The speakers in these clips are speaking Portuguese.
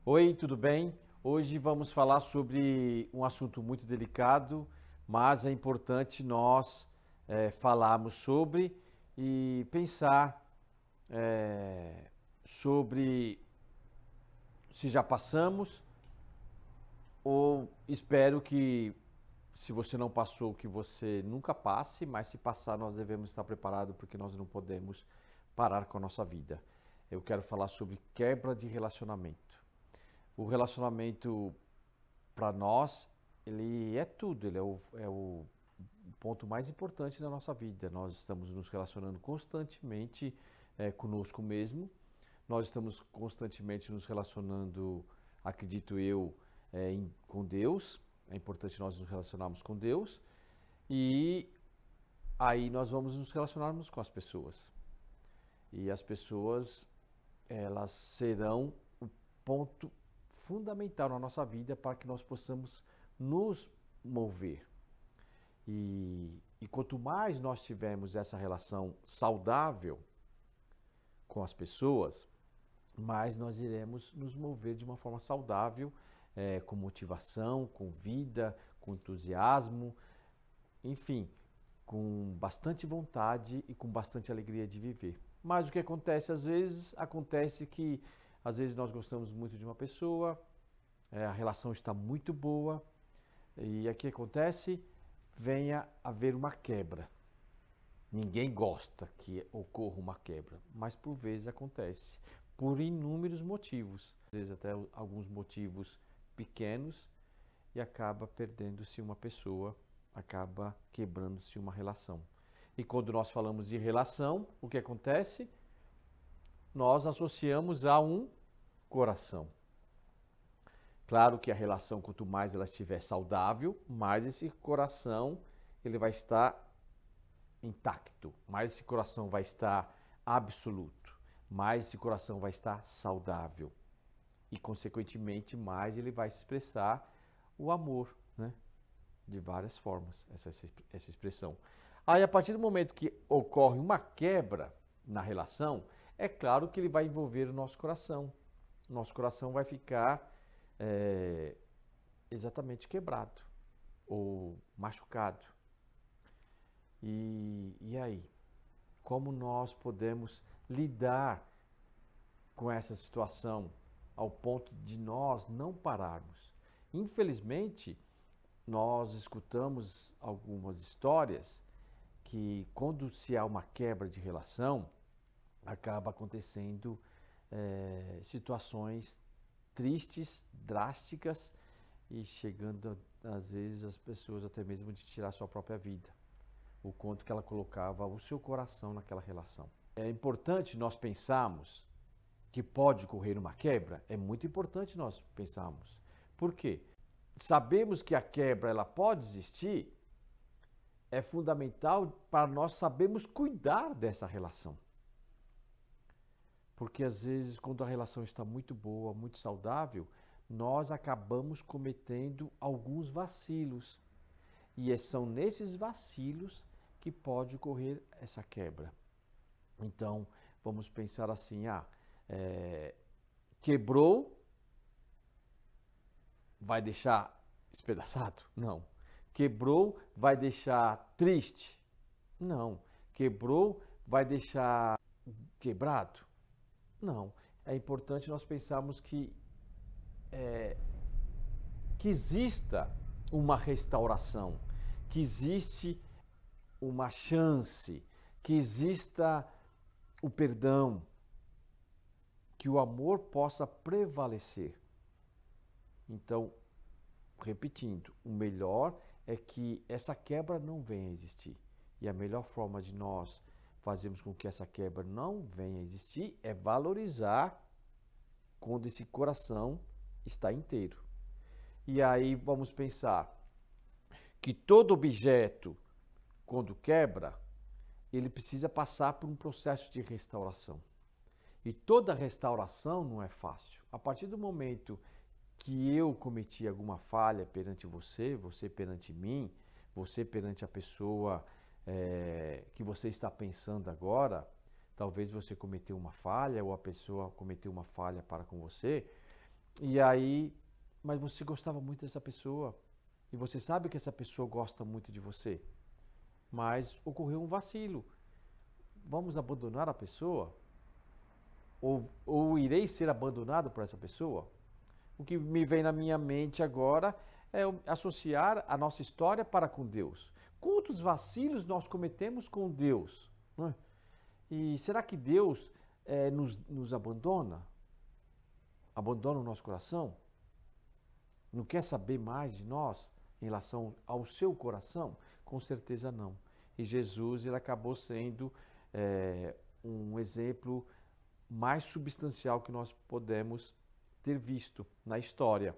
Oi, tudo bem? Hoje vamos falar sobre um assunto muito delicado, mas é importante nós falarmos sobre e pensar sobre se já passamos ou espero que se você não passou, que você nunca passe, mas se passar nós devemos estar preparados porque nós não podemos parar com a nossa vida. Eu quero falar sobre quebra de relacionamento. O relacionamento para nós, ele é tudo, ele é o ponto mais importante da nossa vida. Nós estamos nos relacionando constantemente conosco mesmo, nós estamos constantemente nos relacionando, acredito eu, com Deus. É importante nós nos relacionarmos com Deus e aí nós vamos nos relacionarmos com as pessoas. E as pessoas, elas serão o ponto fundamental na nossa vida para que nós possamos nos mover. E quanto mais nós tivermos essa relação saudável com as pessoas, mais nós iremos nos mover de uma forma saudável, com motivação, com vida, com entusiasmo, enfim, com bastante vontade e com bastante alegria de viver. Mas o que acontece às vezes? Acontece que às vezes nós gostamos muito de uma pessoa, a relação está muito boa e aqui acontece, venha haver uma quebra. Ninguém gosta que ocorra uma quebra, mas por vezes acontece, por inúmeros motivos, às vezes até alguns motivos pequenos e acaba perdendo-se uma pessoa, acaba quebrando-se uma relação. E quando nós falamos de relação, o que acontece? Nós associamos a um coração. Claro que a relação, quanto mais ela estiver saudável, mais esse coração ele vai estar intacto, mais esse coração vai estar absoluto, mais esse coração vai estar saudável. E, consequentemente, mais ele vai expressar o amor, né? De várias formas, essa expressão. Aí, a partir do momento que ocorre uma quebra na relação, é claro que ele vai envolver o nosso coração. Nosso coração vai ficar exatamente quebrado ou machucado. E aí? Como nós podemos lidar com essa situação ao ponto de nós não pararmos? Infelizmente, nós escutamos algumas histórias que quando se há uma quebra de relação, acaba acontecendo situações tristes, drásticas e chegando às vezes as pessoas até mesmo de tirar sua própria vida. O quanto que ela colocava o seu coração naquela relação. É importante nós pensarmos que pode ocorrer uma quebra, é muito importante nós pensarmos. Por quê? Sabemos que a quebra ela pode existir, é fundamental para nós sabermos cuidar dessa relação. Porque às vezes, quando a relação está muito boa, muito saudável, nós acabamos cometendo alguns vacilos. E são nesses vacilos que pode ocorrer essa quebra. Então, vamos pensar assim, quebrou, vai deixar espedaçado? Não. Quebrou, vai deixar triste? Não. Quebrou, vai deixar quebrado? Não. É importante nós pensarmos que exista uma restauração, que existe uma chance, que exista o perdão, que o amor possa prevalecer. Então, repetindo, o melhor é que essa quebra não venha a existir. E a melhor forma de nós fazermos com que essa quebra não venha a existir é valorizar quando esse coração está inteiro. E aí vamos pensar que todo objeto, quando quebra, ele precisa passar por um processo de restauração. E toda restauração não é fácil. A partir do momento que eu cometi alguma falha perante você, você perante mim, você perante a pessoa que você está pensando agora, talvez você cometeu uma falha ou a pessoa cometeu uma falha para com você, E aí, mas você gostava muito dessa pessoa. E você sabe que essa pessoa gosta muito de você. Mas ocorreu um vacilo. Vamos abandonar a pessoa? Ou irei ser abandonado por essa pessoa? O que me vem na minha mente agora é associar a nossa história para com Deus. Quantos vacilos nós cometemos com Deus? Não é? E será que Deus nos abandona? Abandona o nosso coração? Não quer saber mais de nós em relação ao seu coração? Com certeza não. E Jesus ele acabou sendo um exemplo mais substancial que nós podemos ter visto na história.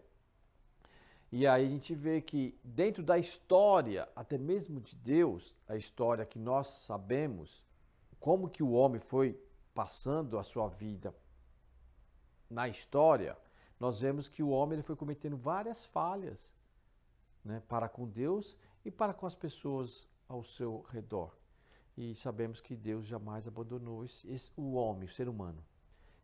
E aí a gente vê que dentro da história, até mesmo de Deus, a história que nós sabemos, como que o homem foi passando a sua vida na história, nós vemos que o homem ele foi cometendo várias falhas, né, para com Deus e para com as pessoas ao seu redor. E sabemos que Deus jamais abandonou o homem, o ser humano.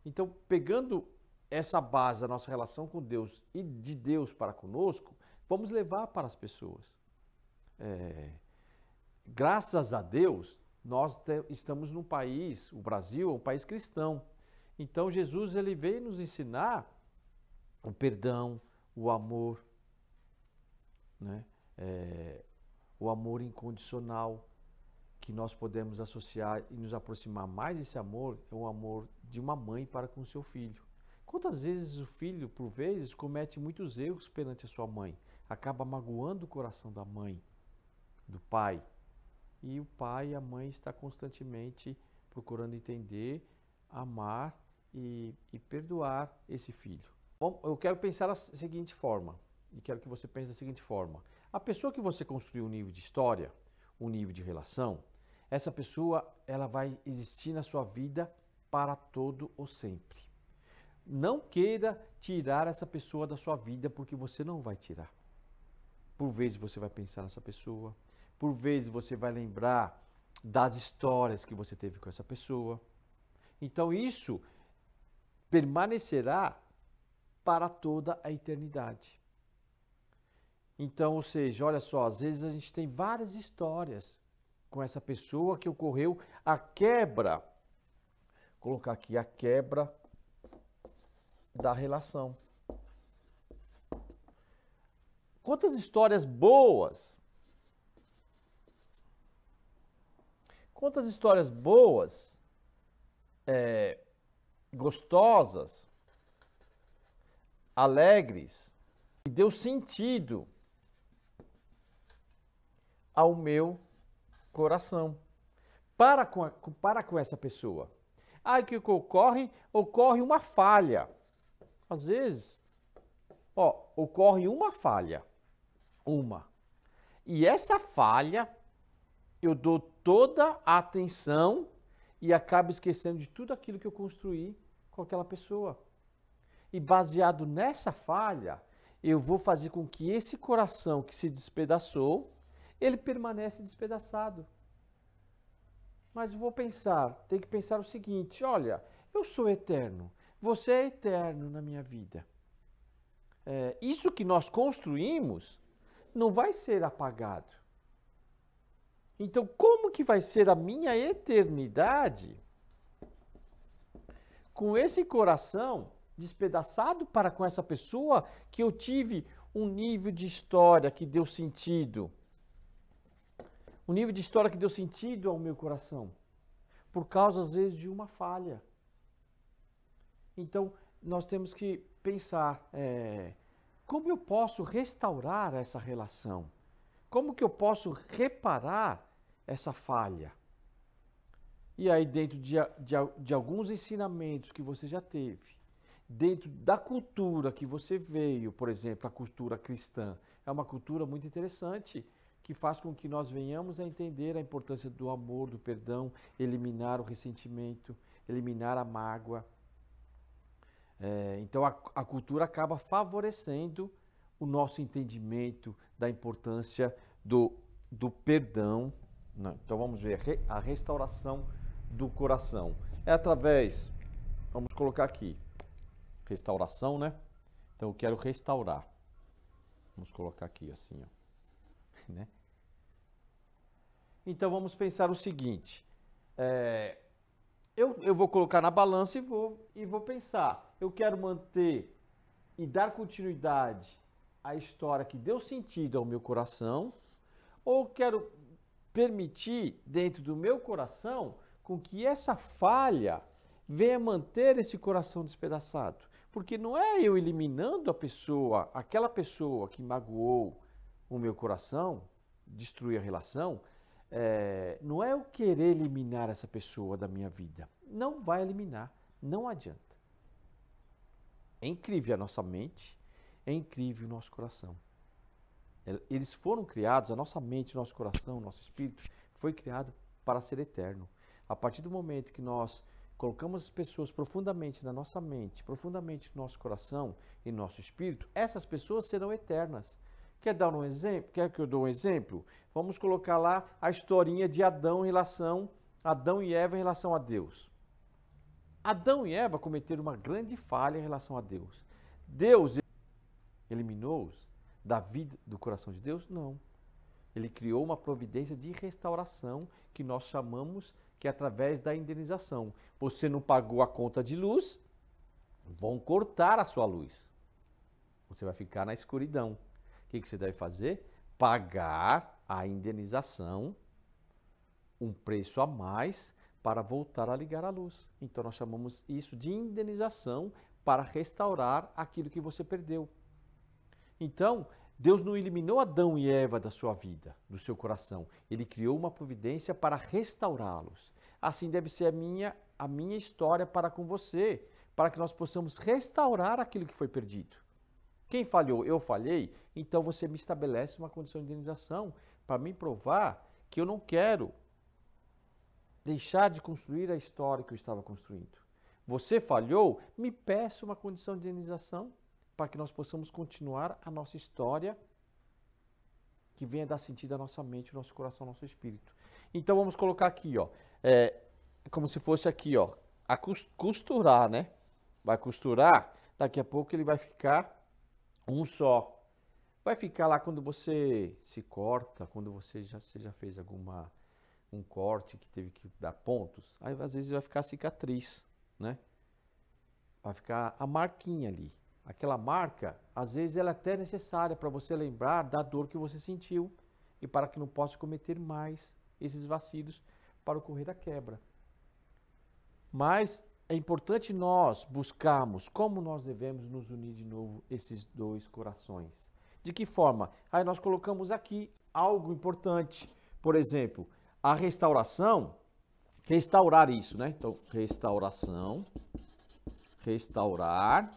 Então, pegando essa base da nossa relação com Deus e de Deus para conosco, vamos levar para as pessoas. Graças a Deus, nós estamos num país, o Brasil é um país cristão. Então, Jesus ele veio nos ensinar o perdão, o amor, né? O amor incondicional, que nós podemos associar e nos aproximar mais desse amor, é o amor de uma mãe para com seu filho. Quantas vezes o filho, por vezes, comete muitos erros perante a sua mãe, acaba magoando o coração da mãe, do pai. E o pai e a mãe estão constantemente procurando entender, amar e perdoar esse filho. Bom, eu quero pensar da seguinte forma, e quero que você pense da seguinte forma. A pessoa que você construiu um nível de história, um nível de relação, essa pessoa ela vai existir na sua vida para todo ou sempre. Não queira tirar essa pessoa da sua vida, porque você não vai tirar. Por vezes você vai pensar nessa pessoa, por vezes você vai lembrar das histórias que você teve com essa pessoa. Então isso permanecerá para toda a eternidade. Então, ou seja, olha só, às vezes a gente tem várias histórias com essa pessoa que ocorreu a quebra, vou colocar aqui a quebra da relação. Quantas histórias boas, gostosas, alegres, que deu sentido ao meu coração para com essa pessoa. Aí o que ocorre? Ocorre uma falha. Às vezes, ocorre uma falha. E essa falha, eu dou toda a atenção e acabo esquecendo de tudo aquilo que eu construí com aquela pessoa. E baseado nessa falha, eu vou fazer com que esse coração que se despedaçou, ele permanece despedaçado. Mas eu vou pensar, tem que pensar o seguinte, olha, eu sou eterno, você é eterno na minha vida. Isso que nós construímos não vai ser apagado. Então, como que vai ser a minha eternidade com esse coração despedaçado para com essa pessoa que eu tive um nível de história que deu sentido? Um nível de história que deu sentido ao meu coração, por causa, às vezes, de uma falha. Então, nós temos que pensar, como eu posso restaurar essa relação? Como que eu posso reparar essa falha? E aí, dentro de alguns ensinamentos que você já teve, dentro da cultura que você veio, por exemplo, a cultura cristã, é uma cultura muito interessante, que faz com que nós venhamos a entender a importância do amor, do perdão, eliminar o ressentimento, eliminar a mágoa. Então, a cultura acaba favorecendo o nosso entendimento da importância do perdão. Então, vamos ver, a restauração do coração. É através, vamos colocar aqui, restauração, né? Então eu quero restaurar. Vamos colocar aqui assim, ó. Né? Então vamos pensar o seguinte. Eu vou colocar na balança e vou pensar. Eu quero manter e dar continuidade à história que deu sentido ao meu coração, ou quero permitir dentro do meu coração com que essa falha venha manter esse coração despedaçado. Porque não é eu eliminando a pessoa, aquela pessoa que magoou o meu coração, destruir a relação, não é eu querer eliminar essa pessoa da minha vida. Não vai eliminar, não adianta. É incrível a nossa mente, é incrível o nosso coração. Eles foram criados, a nossa mente, o nosso coração, o nosso espírito, foi criado para ser eterno. A partir do momento que nós colocamos as pessoas profundamente na nossa mente, profundamente no nosso coração e no nosso espírito, essas pessoas serão eternas. Quer dar um exemplo? Quer que eu dou um exemplo? Vamos colocar lá a historinha de Adão e Eva em relação a Deus. Adão e Eva cometeram uma grande falha em relação a Deus. Deus eliminou-os da vida, do coração de Deus? Não. Ele criou uma providência de restauração que nós chamamos que é através da indenização. Você não pagou a conta de luz, vão cortar a sua luz. Você vai ficar na escuridão. O que você deve fazer? Pagar a indenização, um preço a mais para voltar a ligar a luz. Então nós chamamos isso de indenização para restaurar aquilo que você perdeu. Então, Deus não eliminou Adão e Eva da sua vida, do seu coração. Ele criou uma providência para restaurá-los. Assim deve ser a minha história para com você, para que nós possamos restaurar aquilo que foi perdido. Quem falhou? Eu falhei? Então você me estabelece uma condição de indenização para me provar que eu não quero deixar de construir a história que eu estava construindo. Você falhou? Me peça uma condição de indenização para que nós possamos continuar a nossa história que venha dar sentido à nossa mente, ao nosso coração, ao nosso espírito. Então vamos colocar aqui, ó, como se fosse aqui, ó, a costurar, né? Vai costurar, daqui a pouco ele vai ficar um só. Vai ficar lá quando você se corta, quando você já fez um corte que teve que dar pontos, aí às vezes vai ficar a cicatriz, né? Vai ficar a marquinha ali. Aquela marca, às vezes ela é até necessária para você lembrar da dor que você sentiu e para que não possa cometer mais esses vacilos para ocorrer a quebra. Mas é importante nós buscarmos como nós devemos nos unir de novo esses dois corações. De que forma? Aí nós colocamos aqui algo importante. Por exemplo, a restauração, restaurar isso, né? Então, restauração, restaurar,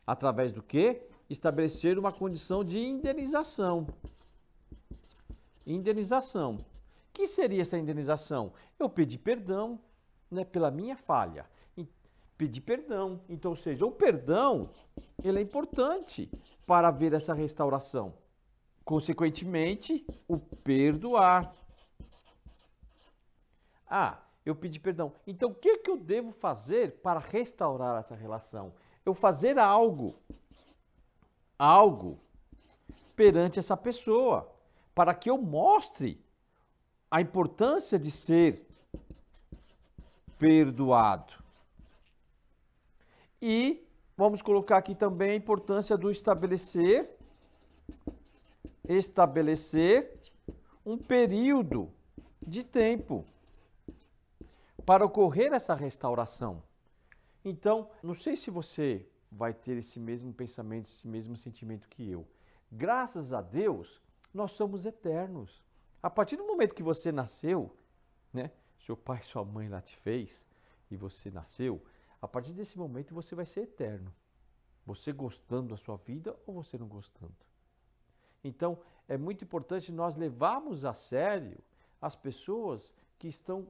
através do quê? Estabelecer uma condição de indenização. Indenização. O que seria essa indenização? Eu pedi perdão, né, pela minha falha. Pedir perdão. Então, ou seja, o perdão, ele é importante para haver essa restauração. Consequentemente, o perdoar. Ah, eu pedi perdão. Então, o que eu devo fazer para restaurar essa relação? Eu fazer algo perante essa pessoa, para que eu mostre a importância de ser perdoado. E vamos colocar aqui também a importância do estabelecer um período de tempo para ocorrer essa restauração. Então, não sei se você vai ter esse mesmo pensamento, esse mesmo sentimento que eu. Graças a Deus, nós somos eternos. A partir do momento que você nasceu, né? Seu pai e sua mãe lá te fez e você nasceu, a partir desse momento você vai ser eterno. Você gostando da sua vida ou você não gostando. Então, é muito importante nós levarmos a sério as pessoas que estão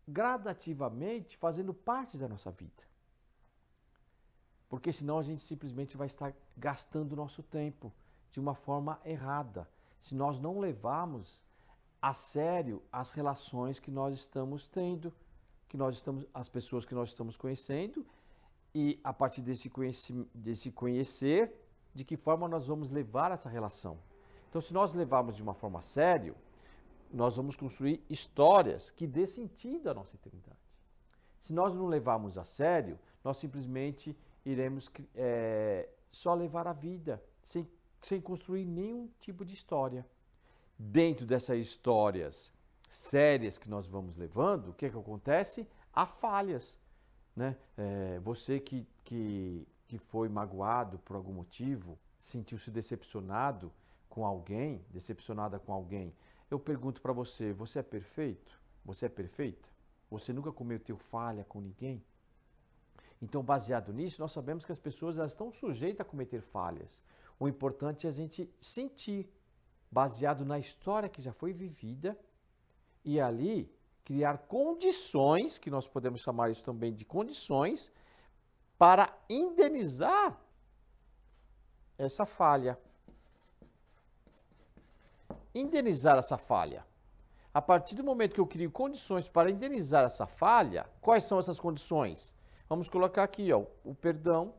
gradativamente fazendo parte da nossa vida. Porque senão a gente simplesmente vai estar gastando o nosso tempo de uma forma errada. Se nós não levarmos a sério as relações que nós estamos tendo, as pessoas que nós estamos conhecendo E a partir desse conhecer, de que forma nós vamos levar essa relação. Então, se nós levarmos de uma forma séria, nós vamos construir histórias que dê sentido à nossa eternidade. Se nós não levarmos a sério, nós simplesmente iremos só levar a vida, sem construir nenhum tipo de história. Dentro dessas histórias sérias que nós vamos levando, o que acontece? Há falhas. Né? Você que foi magoado por algum motivo, sentiu-se decepcionado com alguém, decepcionada com alguém, eu pergunto para você, você é perfeito? Você é perfeita? Você nunca cometeu falha com ninguém? Então, baseado nisso, nós sabemos que as pessoas elas estão sujeitas a cometer falhas. O importante é a gente sentir, baseado na história que já foi vivida, e ali criar condições, que nós podemos chamar isso também de condições, para indenizar essa falha. Indenizar essa falha. A partir do momento que eu crio condições para indenizar essa falha, quais são essas condições? Vamos colocar aqui, ó, o perdão.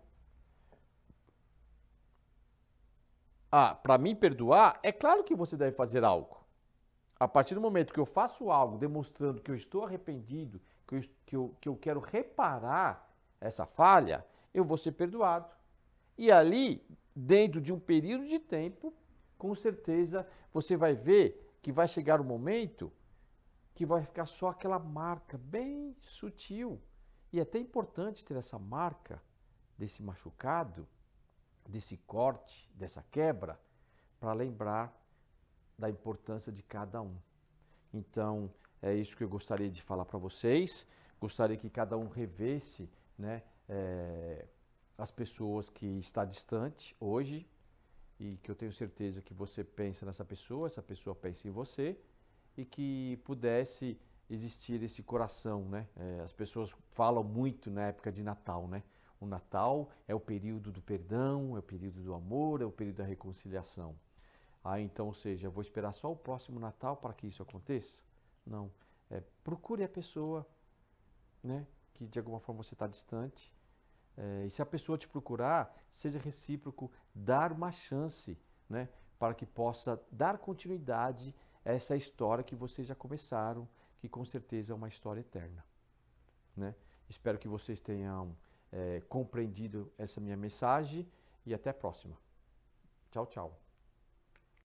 Para me perdoar, é claro que você deve fazer algo. A partir do momento que eu faço algo demonstrando que eu estou arrependido, que eu quero reparar essa falha, eu vou ser perdoado. E ali, dentro de um período de tempo, com certeza você vai ver que vai chegar um momento que vai ficar só aquela marca bem sutil. E é até importante ter essa marca desse machucado, desse corte, dessa quebra, para lembrar da importância de cada um. Então, é isso que eu gostaria de falar para vocês. Gostaria que cada um revesse, né, as pessoas que está distante hoje, e que eu tenho certeza que você pensa nessa pessoa, essa pessoa pensa em você, e que pudesse existir esse coração, né? As pessoas falam muito na época de Natal, né? O Natal é o período do perdão, é o período do amor, é o período da reconciliação. Então, ou seja, eu vou esperar só o próximo Natal para que isso aconteça? Não. Procure a pessoa, né? Que de alguma forma você está distante. E se a pessoa te procurar, seja recíproco, dar uma chance, né? Para que possa dar continuidade a essa história que vocês já começaram, que com certeza é uma história eterna, né? Espero que vocês tenham compreendido essa minha mensagem e até a próxima. Tchau, tchau.